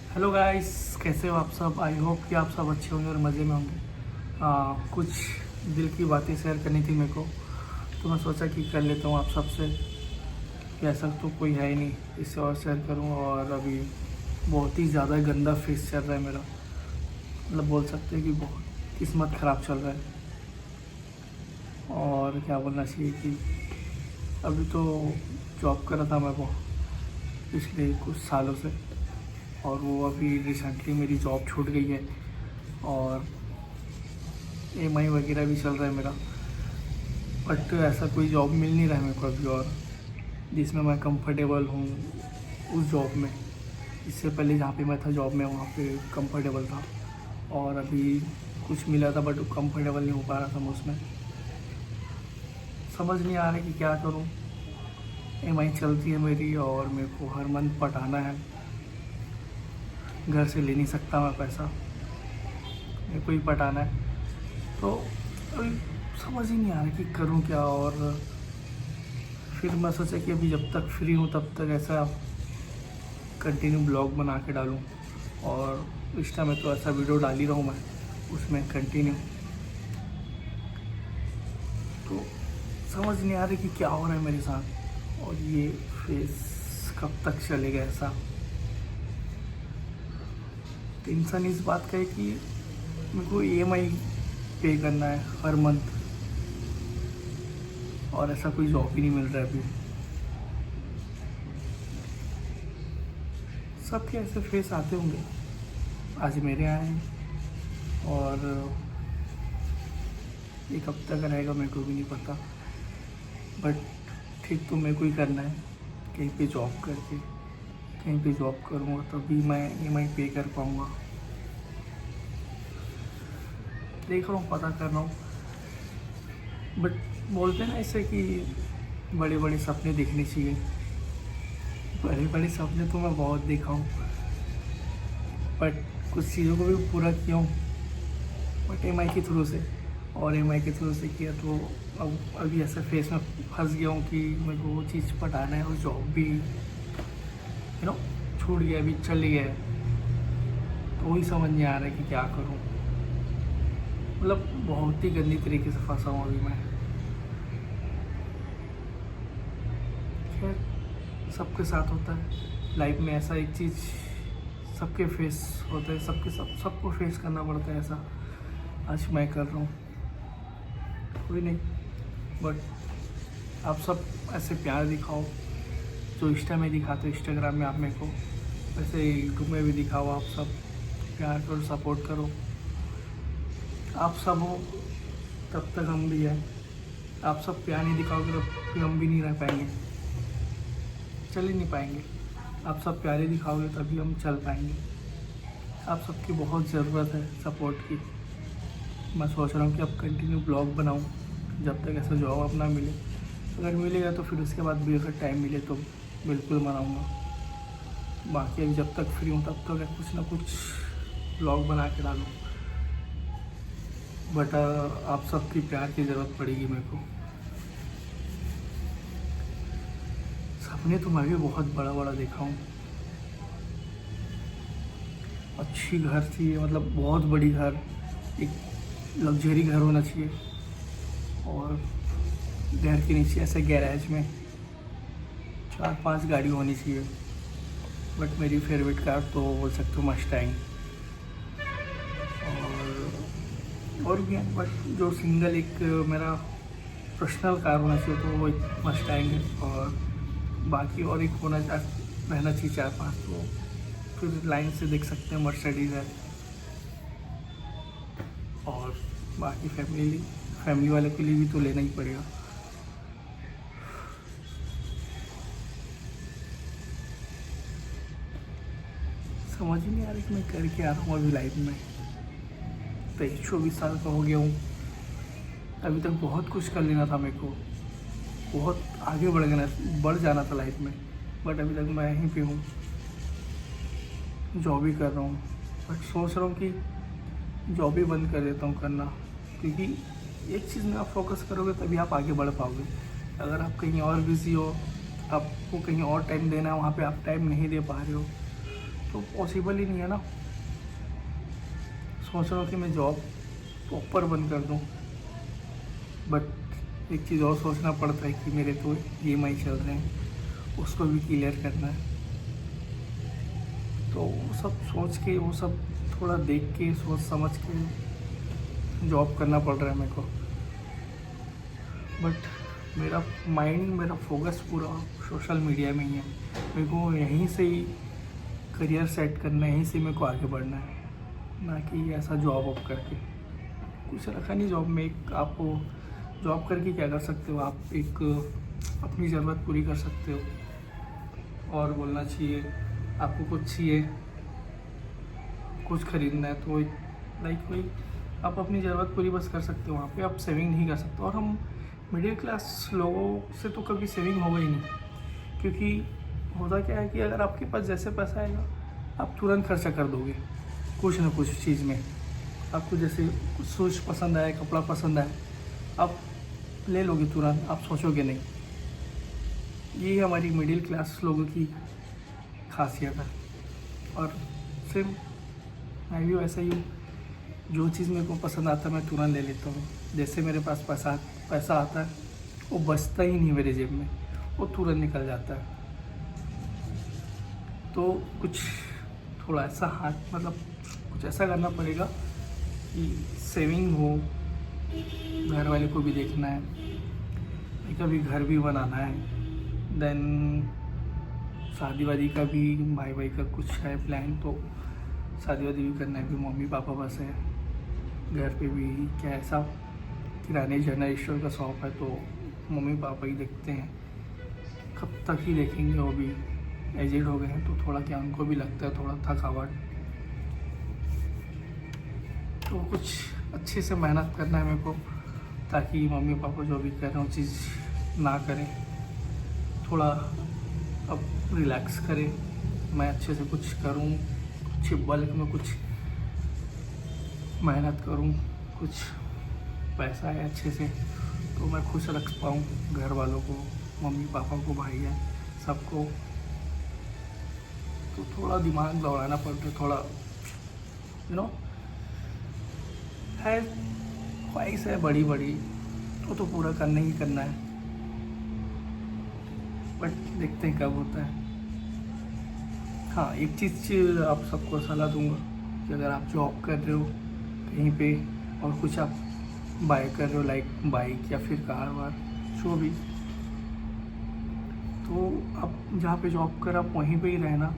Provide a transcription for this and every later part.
Hello guys, कैसे हो आप सब। आई होप कि आप सब अच्छे होंगे और मज़े में होंगे। कुछ दिल की बातें शेयर करनी थी मेरे को, तो मैं सोचा कि कर लेता हूँ आप सबसे। कि ऐसा तो कोई है ही नहीं इससे और शेयर करूँ। और अभी बहुत ही ज़्यादा गंदा फेस चल रहा है मेरा। मतलब बोल सकते हैं कि बहुत किस्मत ख़राब चल रहा है। और क्या बोलना चाहिए कि अभी तो जॉब कर रहा था मैं वो पिछले कुछ सालों से, और वो अभी रिसेंटली मेरी जॉब छूट गई है। और EMI वगैरह भी चल रहा है मेरा। बट ऐसा कोई जॉब मिल नहीं रहा है मेरे को अभी, और जिसमें मैं कंफर्टेबल हूँ उस जॉब में। इससे पहले जहाँ पे मैं था जॉब में, वहाँ पे कंफर्टेबल था। और अभी कुछ मिला था बट कंफर्टेबल नहीं हो पा रहा था मैं उसमें। समझ नहीं आ रहा कि क्या करूँ। EMI चलती है मेरी और मेरे को हर मंथ पटाना है। घर से ले नहीं सकता मैं पैसा, मेरे को ही पटाना है। तो अभी समझ ही नहीं आ रहा कि करूँ क्या। और फिर मैं सोचा कि अभी जब तक फ्री हूँ तब तक ऐसा कंटिन्यू ब्लॉग बना के डालूँ। और इंस्टा में तो ऐसा वीडियो डाल ही रहा हूँ मैं, उसमें कंटिन्यू। तो समझ नहीं आ रहा कि क्या हो रहा है मेरे साथ, और ये फेस कब तक चलेगा ऐसा। टेंशन इस बात का है कि मेरे को EMI पे करना है हर मंथ, और ऐसा कोई जॉब ही नहीं मिल रहा है अभी। सबके ऐसे फेस आते होंगे, आज मेरे आए हैं। और ये कब तक रहेगा मेरे को भी नहीं पता। बट ठीक तो मेरे को ही करना है, कहीं पे जॉब करके। कहीं पे जॉब करूँगा तभी मैं EMI पे कर पाऊँगा। देख रहा हूँ, पता कर रहा हूँ। बट बोलते हैं ना ऐसे कि बड़े बड़े सपने देखने चाहिए। बड़े बड़े सपने तो मैं बहुत देखा हूँ, बट कुछ चीज़ों को भी पूरा किया हूँ, बट EMI के थ्रू से। और EMI के थ्रू से किया तो अब अभी ऐसे फेस में फंस गया हूँ कि मेरे को वो चीज़ पटाना है, और जॉब भी छूट गया, अभी चल गया है। तो वही समझ नहीं आ रहा है कि क्या करूँ। मतलब बहुत ही गंदी तरीके से फंसा हूँ अभी मैं। खैर, सबके साथ होता है लाइफ में ऐसा एक चीज़। सबके फेस होता है, सबको फेस करना पड़ता है ऐसा। आज मैं कर रहा हूँ, कोई नहीं। बट आप सब ऐसे प्यार दिखाओ, जो इंस्टा में दिखाते हो इंस्टाग्राम में आप मेरे को, वैसे यूट्यूब में भी दिखाओ। आप सब प्यार करो, सपोर्ट करो। आप सब हो तब तक हम भी हैं। आप सब प्यार नहीं दिखाओगे तो फिर हम भी नहीं रह पाएंगे, चल ही नहीं पाएंगे। आप सब प्यार ही दिखाओगे तभी हम चल पाएंगे। आप सबकी बहुत ज़रूरत है सपोर्ट की। मैं सोच रहा हूँ कि अब कंटिन्यू ब्लॉग बनाऊँ जब तक ऐसा जॉब अपना मिले। अगर मिलेगा तो फिर उसके बाद भी अगर टाइम मिले तो बिल्कुल बनाऊँगा। बाकी अभी जब तक फ्री हूँ तब तक कुछ ना कुछ ब्लॉग बना के डालूँ। बट आप सबकी प्यार की ज़रूरत पड़ेगी मेरे को। सपने तो मैं भी बहुत बड़ा बड़ा देखा हूँ। अच्छी घर चाहिए, मतलब बहुत बड़ी घर, एक लग्जरी घर होना चाहिए। और घर के नीचे ऐसे गैराज में 4-5 गाड़ी होनी चाहिए। बट मेरी फेवरेट कार तो बोल सकते हो मस्टैंग। और भी है, बट जो सिंगल एक मेरा पर्सनल कार होना चाहिए तो वो एक मस्टैंग है। और बाकी और एक रहना चाहिए 4-5। तो फिर लाइन से देख सकते हैं मर्सिडीज़ है। और बाकी फैमिली वाले के लिए भी तो लेना ही पड़ेगा। समझ ही नहीं आ रहा कि मैं कर के आ रहा हूँ अभी लाइफ में। 23-24 साल का हो गया हूँ। अभी तक बहुत कुछ कर लेना था मेरे को, बहुत आगे बढ़ जाना था लाइफ में। बट अभी तक मैं यहीं पे हूँ, जॉब ही कर रहा हूँ। बट सोच रहा हूँ कि जॉब ही बंद कर देता हूँ करना, क्योंकि एक चीज़ में आप फोकस करोगे तभी आप आगे बढ़ पाओगे। अगर आप कहीं और बिज़ी हो, आपको कहीं और टाइम देना है, वहाँ पे आप टाइम नहीं दे पा रहे हो, तो पॉसिबल ही नहीं है ना। सोच रहा हूँ कि मैं जॉब प्रॉपर बंद कर दूँ, बट एक चीज़ और सोचना पड़ता है कि मेरे तो EMI चल रहे हैं, उसको भी क्लियर करना है। तो वो सब सोच के, वो सब थोड़ा देख के, सोच समझ के जॉब करना पड़ रहा है मेरे को। बट मेरा माइंड, मेरा फोकस पूरा सोशल मीडिया में ही है। मेरे को यहीं से ही करियर सेट करना है, यहीं से मेरे को आगे बढ़ना है, ना कि ऐसा जॉब वॉब करके। कुछ रखा नहीं जॉब में। एक आप जॉब करके क्या कर सकते हो, आप एक अपनी ज़रूरत पूरी कर सकते हो। और बोलना चाहिए, आपको कुछ चाहिए, कुछ ख़रीदना है तो लाइक वही आप अपनी ज़रूरत पूरी बस कर सकते हो। वहाँ पे आप सेविंग नहीं कर सकते। और हम मिडिल क्लास लोगों से तो कभी सेविंग होगा ही नहीं, क्योंकि होता क्या है कि अगर आपके पास जैसे पैसा आएगा आप तुरंत खर्चा कर दोगे कुछ ना कुछ चीज़ में। आपको जैसे कुछ शूज़ पसंद आए, कपड़ा पसंद आए, आप ले लोगे तुरंत, आप सोचोगे नहीं। ये हमारी मिडिल क्लास लोगों की खासियत है। और सेम मैं भी वैसा ही हूँ। जो चीज़ मेरे को पसंद आता है मैं तुरंत ले लेता हूँ। जैसे मेरे पास पैसा आता है, वो बचता ही नहीं मेरे जेब में, वो तुरंत निकल जाता है। तो कुछ थोड़ा ऐसा हाथ, मतलब कुछ ऐसा करना पड़ेगा कि सेविंग हो, घर वाले को भी देखना है, कभी घर भी बनाना है, देन शादी वादी का भी, भाई का कुछ है प्लान, तो शादी वादी भी करना है। भी मम्मी पापा बस है, घर पे भी क्या ऐसा किराने जनरल स्टोर का शॉप है, तो मम्मी पापा ही देखते हैं। कब तक ही देखेंगे, वो भी एजेड हो गए हैं, तो थोड़ा क्या उनको भी लगता है थोड़ा थकावट। तो कुछ अच्छे से मेहनत करना है मेरे को, ताकि मम्मी पापा जो भी कर रहे हैं वो चीज़ ना करें। थोड़ा अब रिलैक्स करें, मैं अच्छे से कुछ करूं, कुछ बल्क में कुछ मेहनत करूं, कुछ पैसा है अच्छे से, तो मैं खुश रख पाऊं घर वालों को, मम्मी पापा को, भाई है सबको। तो थोड़ा दिमाग दौड़ाना पड़ता है, थोड़ा है, ख्वाहिश है बड़ी बड़ी, तो पूरा करना ही करना है। बट देखते हैं कब होता है। हाँ, एक चीज़ आप सबको सलाह दूंगा कि अगर आप जॉब कर रहे हो कहीं पे और कुछ आप बाय कर रहे हो, लाइक बाइक या फिर कार वार जो भी, तो आप जहाँ पे जॉब कर आप वहीं पे ही रहना,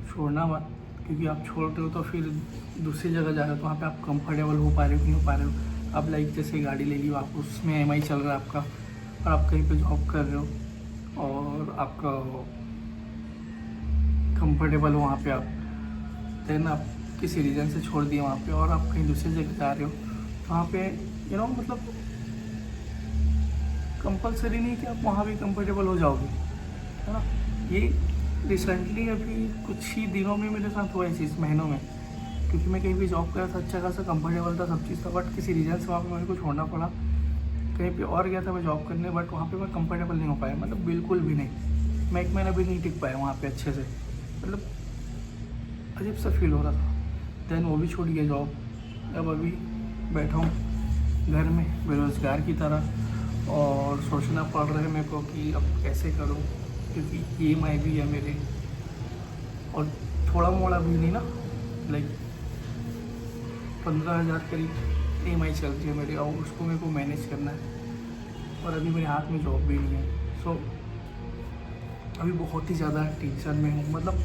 छोड़ना मत। क्योंकि आप छोड़ रहे हो तो फिर दूसरी जगह जा रहे हो, तो वहाँ पे आप कंफर्टेबल हो पा रहे हो, नहीं हो पा रहे हो। आप लाइक जैसे गाड़ी ले ली हो, आप उसमें EMI चल रहा है आपका, और आप कहीं पे जॉब कर रहे हो और आपका कंफर्टेबल हो वहाँ पे आप, देन आप किसी रीज़न से छोड़ दिए वहाँ पे और आप कहीं दूसरी जगह जा रहे हो, तो वहाँ पे मतलब कंपलसरी नहीं कि आप वहाँ भी कंफर्टेबल हो जाओगे, है ना। ये रिसेंटली अभी कुछ ही दिनों में मेरे साथ हुआ, इस महीनों में, क्योंकि मैं कहीं भी जॉब कर रहा था, अच्छा खासा कंफर्टेबल था, सब चीज़ था, बट किसी रीज़न से वहाँ पे मेरे को छोड़ना पड़ा। कहीं पे और गया था मैं जॉब करने, बट वहाँ पे मैं कंफर्टेबल नहीं हो पाया, मतलब बिल्कुल भी नहीं। मैं 1 महीना भी नहीं टिक पाया वहाँ पे अच्छे से, मतलब अजीब सा फील हो रहा था। देन वो भी छूट गया जॉब। अब अभी बैठा हूँ घर में बेरोज़गार की तरह, और सोचना पड़ रहा है मेरे को कि अब कैसे करूँ, क्योंकि EMI भी है मेरे, और थोड़ा मोड़ा भी नहीं ना, लाइक 15,000 करीब EMI चल रही है मेरी, और उसको मेरे को मैनेज करना है। और अभी मेरे हाथ में जॉब भी नहीं है, सो अभी बहुत ही ज़्यादा टेंशन में हूँ, मतलब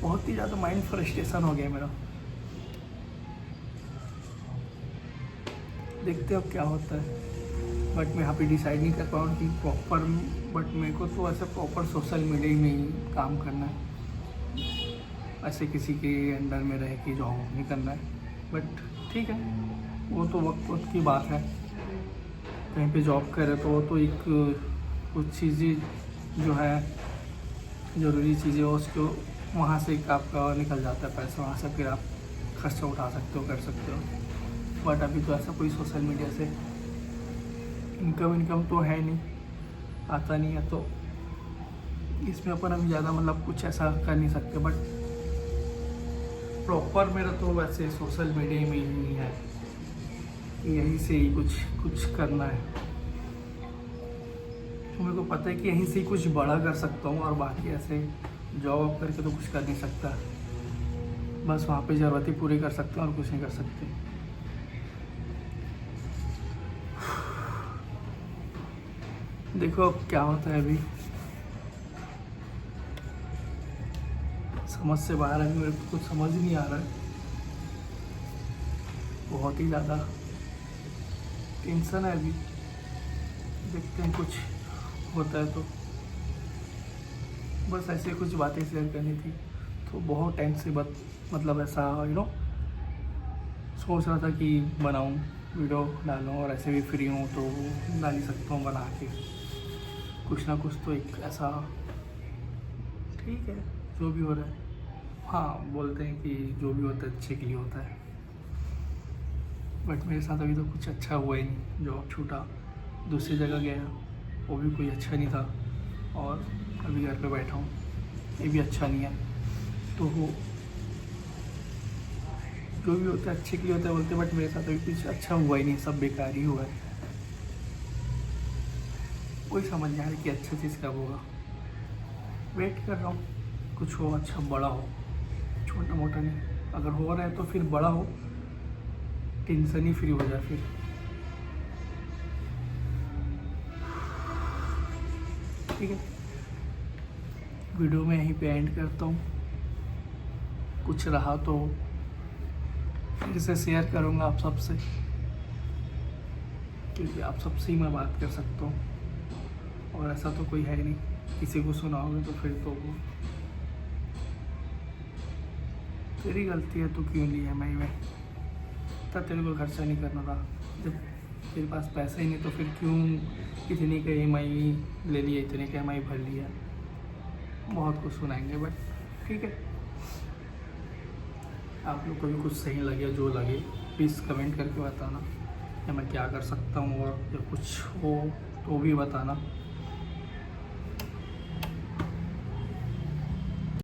बहुत ही ज़्यादा माइंड फ्रस्ट्रेशन हो गया मेरा। देखते हैं अब क्या होता है, बट मैं यहाँ पे डिसाइड नहीं कर पाऊँ कि प्रॉपर, बट मेरे को तो ऐसा प्रॉपर सोशल मीडिया में ही काम करना है, ऐसे किसी के अंडर में रह के जॉब नहीं करना है। बट ठीक है, वो तो वक्त की बात है। कहीं पे जॉब करे तो वो तो एक कुछ चीज़ें जो है ज़रूरी चीज़ें, उसको वहाँ से आपका निकल जाता है पैसा, वहाँ से फिर आप खर्चा उठा सकते हो, कर सकते हो। बट अभी तो ऐसा कोई सोशल मीडिया से इनकम तो है नहीं, आता नहीं है, तो इसमें अपन अभी ज़्यादा मतलब कुछ ऐसा कर नहीं सकते। बट प्रॉपर मेरा तो वैसे सोशल मीडिया में ही है, यहीं से ही कुछ कुछ करना है। तो मेरे को पता है कि यहीं से ही कुछ बड़ा कर सकता हूँ, और बाकी ऐसे जॉब करके तो कुछ कर नहीं सकता। बस वहाँ पे ज़रूरतें पूरी कर सकते हैं और कुछ नहीं कर सकते। देखो अब क्या होता है। अभी समझ से बाहर है, मेरे को कुछ समझ नहीं आ रहा है। बहुत ही ज़्यादा टेंशन है अभी। देखते हैं कुछ होता है तो। बस ऐसे कुछ बातें शेयर करनी थी। तो बहुत टाइम से मतलब ऐसा सोच रहा था कि बनाऊं, वीडियो डालूं, और ऐसे भी फ्री हूँ तो डाल ही सकता हूँ बना के कुछ ना कुछ। तो एक ऐसा ठीक है जो भी हो रहा है। हाँ, बोलते हैं कि जो भी होता है अच्छे के लिए होता है, बट मेरे साथ अभी तो कुछ अच्छा हुआ ही नहीं। जॉब छूटा, दूसरी जगह गया, वो भी कोई अच्छा नहीं था, और अभी घर पे बैठा हूँ, ये भी अच्छा नहीं है। तो जो भी होता है अच्छे के लिए होता है बोलते, बट मेरे साथ अभी कुछ अच्छा हुआ ही नहीं, सब बेकार ही हुआ है। कोई समझ नहीं आ रहा कि अच्छा चीज़ कब होगा। वेट कर रहा हूँ कुछ हो, अच्छा बड़ा हो, छोटा मोटा नहीं। अगर हो रहा है तो फिर बड़ा हो, टेंशन ही फ्री हो जाए फिर। ठीक है, वीडियो में यहीं पे एंड करता हूँ। कुछ रहा तो फिर से शेयर करूँगा आप सबसे, क्योंकि आप सबसे ही मैं बात कर सकता हूँ, और ऐसा तो कोई है नहीं। किसी को सुनाओगे तो फिर तो वो तेरी गलती है, तो क्यों ली EMI में? इतना तेरे को खर्चा नहीं करना था। जब तेरे पास पैसा ही नहीं तो फिर क्यों इतनी का EMI ले लिया, इतने का EMI भर लिया? बहुत कुछ सुनाएंगे, बट ठीक है। आप लोग को भी कुछ सही लगे, जो लगे प्लीज़ कमेंट करके बताना, या मैं क्या कर सकता हूँ, और या कुछ हो तो भी बताना।